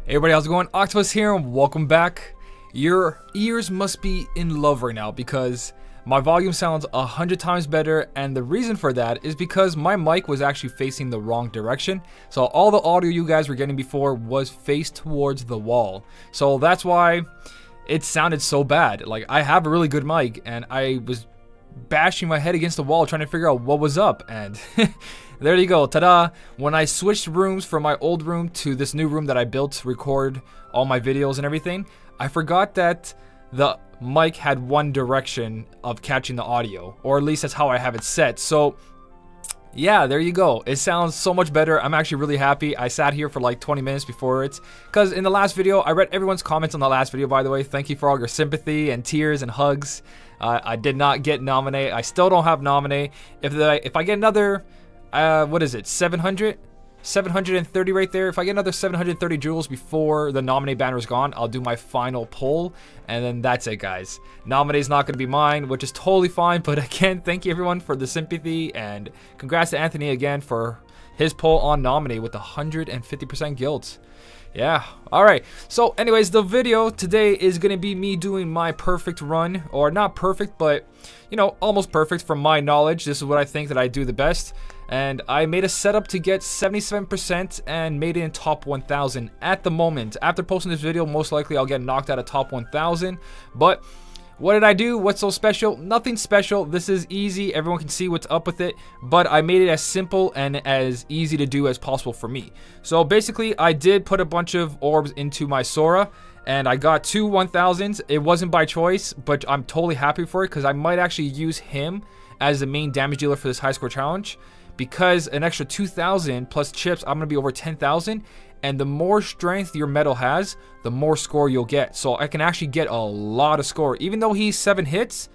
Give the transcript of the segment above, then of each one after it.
Hey everybody, how's it going? Octopus here and welcome back. Your ears must be in love right now because my volume sounds 100 times better, and the reason for that is because my mic was actually facing the wrong direction. So all the audio you guys were getting before was faced towards the wall. So that's why it sounded so bad. Like, I have a really good mic and I was bashing my head against the wall trying to figure out what was up, and there you go, ta-da. When I switched rooms from my old room to this new room that I built to record all my videos and everything, I forgot that the mic had one direction of catching the audio, or at least that's how I have it set. So yeah, there you go. It sounds so much better. I'm actually really happy. I sat here for like 20 minutes before it, because in the last video, I read everyone's comments on the last video, by the way. Thank you for all your sympathy and tears and hugs. I did not get nominate. I still don't have nominate. If I get another, what is it, 730 right there. If I get another 730 jewels before the nominate banner is gone, I'll do my final poll, and then that's it, guys. Nominate's not going to be mine, which is totally fine, but again, thank you everyone for the sympathy, and congrats to Anthony again for his poll on nominate with 150% guilt. Yeah, alright. So anyways, the video today is going to be me doing my perfect run, or not perfect, but you know, almost perfect from my knowledge. This is what I think that I do the best. And I made a setup to get 77% and made it in top 1000 at the moment. After posting this video, most likely I'll get knocked out of top 1000. But what did I do? What's so special? Nothing special. This is easy. Everyone can see what's up with it. But I made it as simple and as easy to do as possible for me. So basically, I did put a bunch of orbs into my Sora, and I got 2 1000s. It wasn't by choice, but I'm totally happy for it because I might actually use him as the main damage dealer for this high score challenge. Because an extra 2,000 plus chips, I'm going to be over 10,000. And the more strength your metal has, the more score you'll get. So I can actually get a lot of score. Even though he's 7 hits,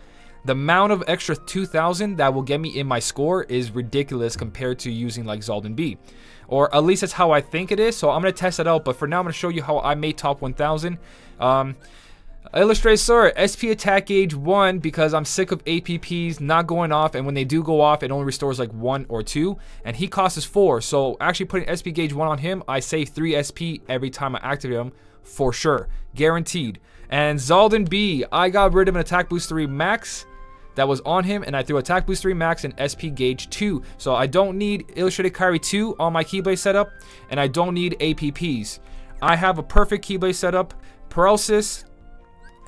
the amount of extra 2,000 that will get me in my score is ridiculous compared to using like Zaldin B. Or at least that's how I think it is. So I'm going to test it out. But for now, I'm going to show you how I made top 1,000. Illustrate Sora, SP attack gauge 1 because I'm sick of APPs not going off, and when they do go off, it only restores like 1 or 2, and he costs us 4. So actually putting SP gauge 1 on him, I save 3 SP every time I activate him for sure, guaranteed. And Zaldin B, I got rid of an attack boost 3 max that was on him, and I threw attack boost 3 max and SP gauge 2. So I don't need Illustrated Kyrie 2 on my Keyblade setup, and I don't need APPs. I have a perfect Keyblade setup, paralysis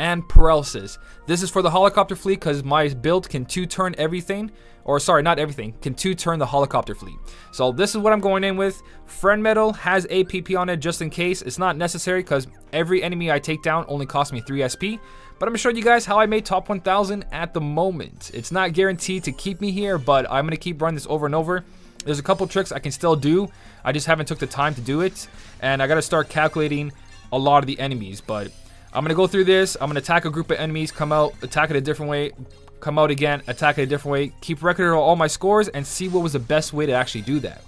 and paralysis. This is for the helicopter fleet because my build can 2-turn everything, or sorry, not everything, can 2-turn the helicopter fleet. So this is what I'm going in with. Friend Metal has APP on it just in case. It's not necessary because every enemy I take down only costs me 3 SP. But I'm gonna show you guys how I made top 1000 at the moment. It's not guaranteed to keep me here, but I'm gonna keep running this over and over. There's a couple tricks I can still do. I just haven't took the time to do it, and I gotta start calculating a lot of the enemies, but I'm going to go through this. I'm going to attack a group of enemies, come out, attack it a different way, come out again, attack it a different way, keep record of all my scores, and see what was the best way to actually do that.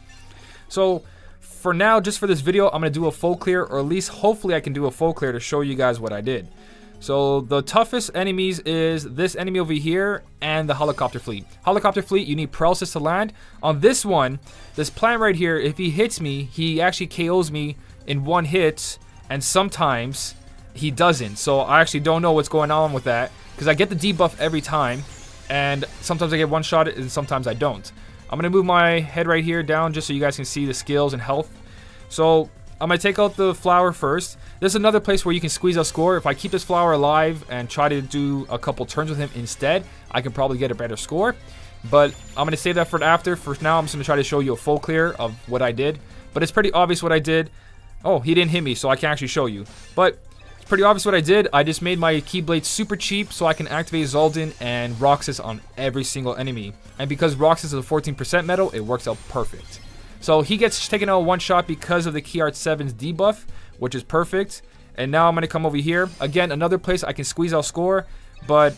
So for now, just for this video, I'm going to do a full clear, or at least hopefully I can do a full clear to show you guys what I did. So the toughest enemies is this enemy over here and the helicopter fleet. Helicopter fleet, you need paralysis to land. On this one, this plant right here, if he hits me, he actually KOs me in 1 hit, and sometimes he doesn't. So I actually don't know what's going on with that because I get the debuff every time, and sometimes I get one shot and sometimes I don't. I'm gonna move my head right here down just so you guys can see the skills and health. So I'm gonna take out the flower first. There's another place where you can squeeze out score. If I keep this flower alive and try to do a couple turns with him instead, I can probably get a better score, but I'm gonna save that for after. For now, I'm just gonna try to show you a full clear of what I did, but it's pretty obvious what I did. Oh, he didn't hit me, so I can actually show you, but pretty obvious what I did. I just made my Keyblade super cheap so I can activate Zaldin and Roxas on every single enemy. And because Roxas is a 14% metal, it works out perfect. So he gets taken out 1 shot because of the Key Art 7's debuff, which is perfect. And now I'm going to come over here. Again, another place I can squeeze out score, but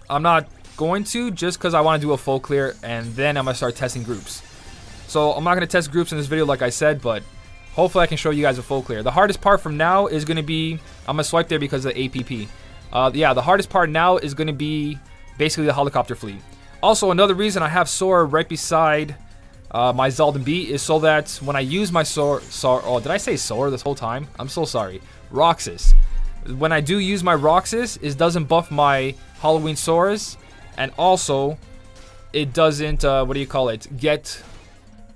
I'm not going to just because I want to do a full clear, and then I'm going to start testing groups. So I'm not going to test groups in this video like I said, but hopefully I can show you guys a full clear. The hardest part from now is going to be, I'm going to swipe there because of the APP. Yeah, the hardest part now is going to be basically the helicopter fleet. Also, another reason I have Sora right beside my Zaldin B is so that when I use my oh, did I say Sora this whole time? I'm so sorry. Roxas. When I do use my Roxas, it doesn't buff my Halloween Soras, and also it doesn't, what do you call it, get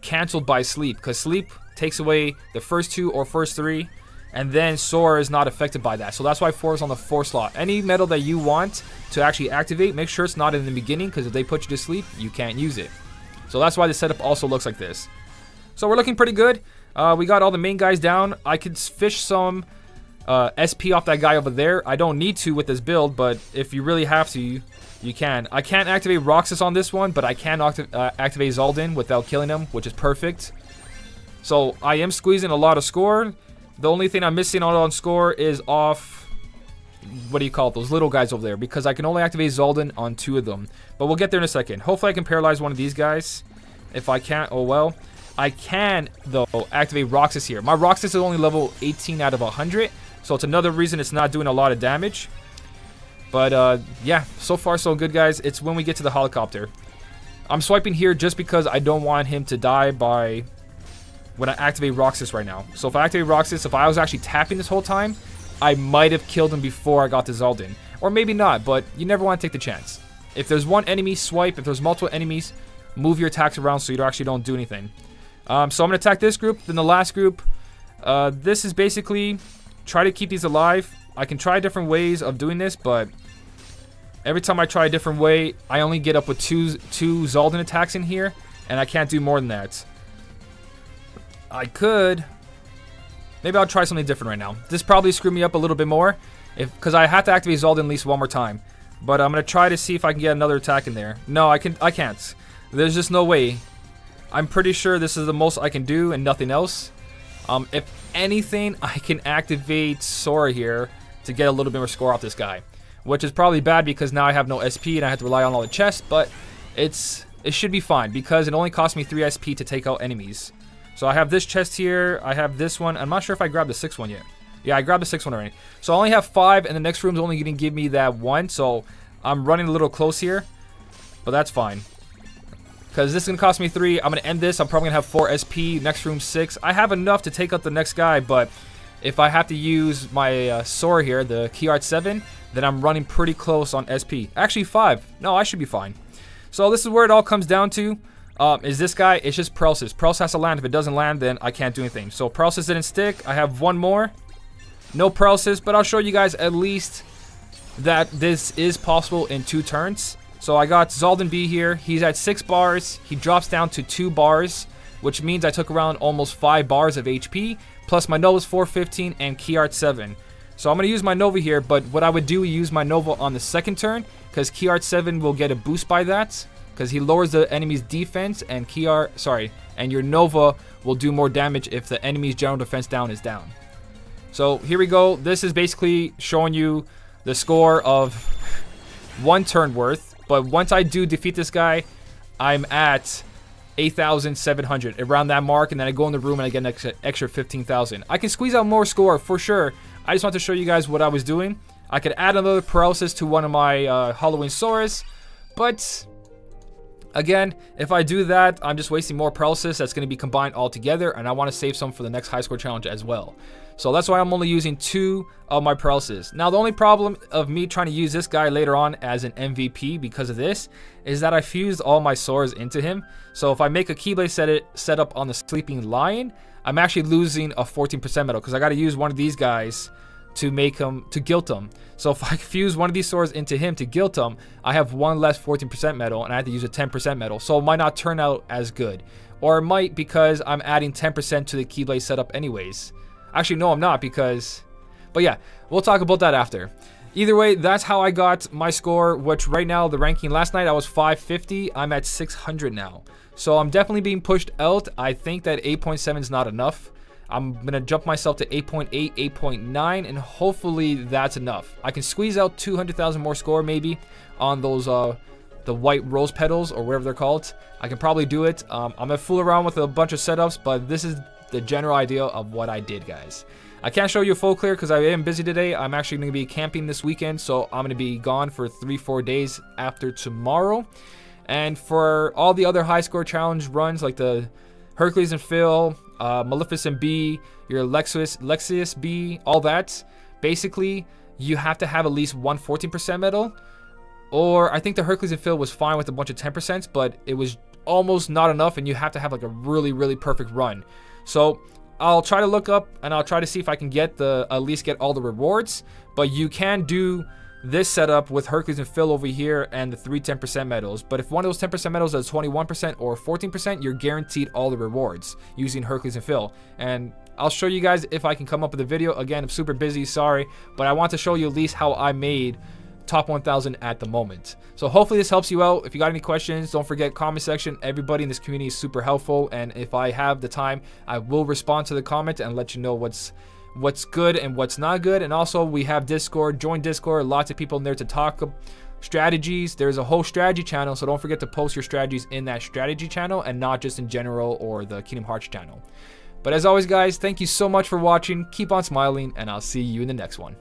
canceled by Sleep, because Sleep takes away the first 2 or first 3, and then Sora is not affected by that. So that's why 4 is on the 4 slot. Any medal that you want to actually activate, make sure it's not in the beginning, because if they put you to sleep, you can't use it. So that's why the setup also looks like this. So we're looking pretty good. We got all the main guys down. I could fish some SP off that guy over there. I don't need to with this build, but if you really have to, you can. I can't activate Roxas on this one, but I can activate Zaldin without killing him, which is perfect. So I am squeezing a lot of score. The only thing I'm missing out on score is off, what do you call it, those little guys over there, because I can only activate Zaldin on 2 of them. But we'll get there in a second. Hopefully I can paralyze one of these guys. If I can't, oh well. I can, though, activate Roxas here. My Roxas is only level 18 out of 100, so it's another reason it's not doing a lot of damage. But, yeah, so far so good, guys. It's when we get to the helicopter. I'm swiping here just because I don't want him to die by when I activate Roxas right now. So if I activate Roxas, if I was actually tapping this whole time, I might have killed him before I got to Zaldin. Or maybe not, but you never want to take the chance. If there's one enemy, swipe. If there's multiple enemies, move your attacks around so you actually don't do anything. So I'm going to attack this group, then the last group. This is basically try to keep these alive. I can try different ways of doing this, but every time I try a different way, I only get up with two Zaldin attacks in here, and I can't do more than that. I could... Maybe I'll try something different right now. This probably screwed me up a little bit more, because I have to activate Zaldin at least one more time. But I'm going to try to see if I can get another attack in there. No, I can't. There's just no way. I'm pretty sure this is the most I can do and nothing else. If anything, I can activate Sora here to get a little bit more score off this guy. Which is probably bad because now I have no SP and I have to rely on all the chests. But it should be fine because it only cost me 3 SP to take out enemies. So I have this chest here. I have this one. I'm not sure if I grabbed the 6th one yet. Yeah, I grabbed the 6th one already. So I only have 5 and the next room's only going to give me that 1. So I'm running a little close here. But that's fine. Because this is going to cost me 3. I'm going to end this. I'm probably going to have 4 SP. Next room 6. I have enough to take out the next guy. But if I have to use my Sora here, the Key Art 7, then I'm running pretty close on SP. Actually 5. No, I should be fine. So this is where it all comes down to. Is this guy, it's just paralysis. Paralysis has to land. If it doesn't land, then I can't do anything. So paralysis didn't stick. I have 1 more. No paralysis, but I'll show you guys at least that this is possible in 2 turns. So I got Zaldin B here. He's at 6 bars. He drops down to 2 bars, which means I took around almost 5 bars of HP. Plus my Nova's 415 and Key Art 7. So I'm going to use my Nova here, but what I would do is use my Nova on the 2nd turn, because Key Art 7 will get a boost by that. Because he lowers the enemy's defense, and and your Nova will do more damage if the enemy's general defense down is down. So here we go. This is basically showing you the score of 1 turn worth. But once I do defeat this guy, I'm at 8,700 around that mark, and then I go in the room and I get an extra 15,000. I can squeeze out more score for sure. I just want to show you guys what I was doing. I could add another paralysis to one of my Halloween Soras, but again, if I do that, I'm just wasting more paralysis that's going to be combined all together, and I want to save some for the next high score challenge as well. So that's why I'm only using 2 of my paralysis. Now, the only problem of me trying to use this guy later on as an MVP because of this is that I fused all my Soras into him. So if I make a Keyblade setup on the Sleeping Lion, I'm actually losing a 14% medal because I got to use one of these guys to make him, to guilt him. So if I fuse one of these Soras into him to guilt him, I have 1 less 14% medal and I have to use a 10% medal. So it might not turn out as good. Or it might because I'm adding 10% to the Keyblade setup anyways. Actually, no, I'm not because... But yeah, we'll talk about that after. Either way, that's how I got my score, which right now, the ranking last night, I was 550. I'm at 600 now. So I'm definitely being pushed out. I think that 8.7 is not enough. I'm going to jump myself to 8.8, 8.9, and hopefully that's enough. I can squeeze out 200,000 more score maybe on those the white rose petals or whatever they're called. I can probably do it. I'm going to fool around with a bunch of setups, but this is the general idea of what I did, guys. I can't show you a full clear because I am busy today. I'm actually going to be camping this weekend, so I'm going to be gone for 3-4 days after tomorrow. And for all the other high score challenge runs, like the Hercules and Phil, Maleficent B, your Lexus B, all that, basically you have to have at least one 14% medal. Or I think the Hercules and Phil was fine with a bunch of 10%, but it was almost not enough, and you have to have like a really perfect run. So I'll try to look up and I'll try to see if I can get at least get all the rewards. But you can do this setup with Hercules and Phil over here and the 3 10% medals. But if one of those 10% medals is 21% or 14%, you're guaranteed all the rewards using Hercules and Phil. And I'll show you guys if I can come up with a video. Again, I'm super busy, sorry, but I want to show you at least how I made top 1000 at the moment. So hopefully this helps you out. If you got any questions, don't forget comment section. Everybody in this community is super helpful, and if I have the time, I will respond to the comment and let you know what's good and what's not good. And also we have Discord. Join Discord. Lots of people in there to talk strategies. There's a whole strategy channel, so don't forget to post your strategies in that strategy channel and not just in general or the Kingdom Hearts channel. But as always, guys, thank you so much for watching. Keep on smiling, and I'll see you in the next one.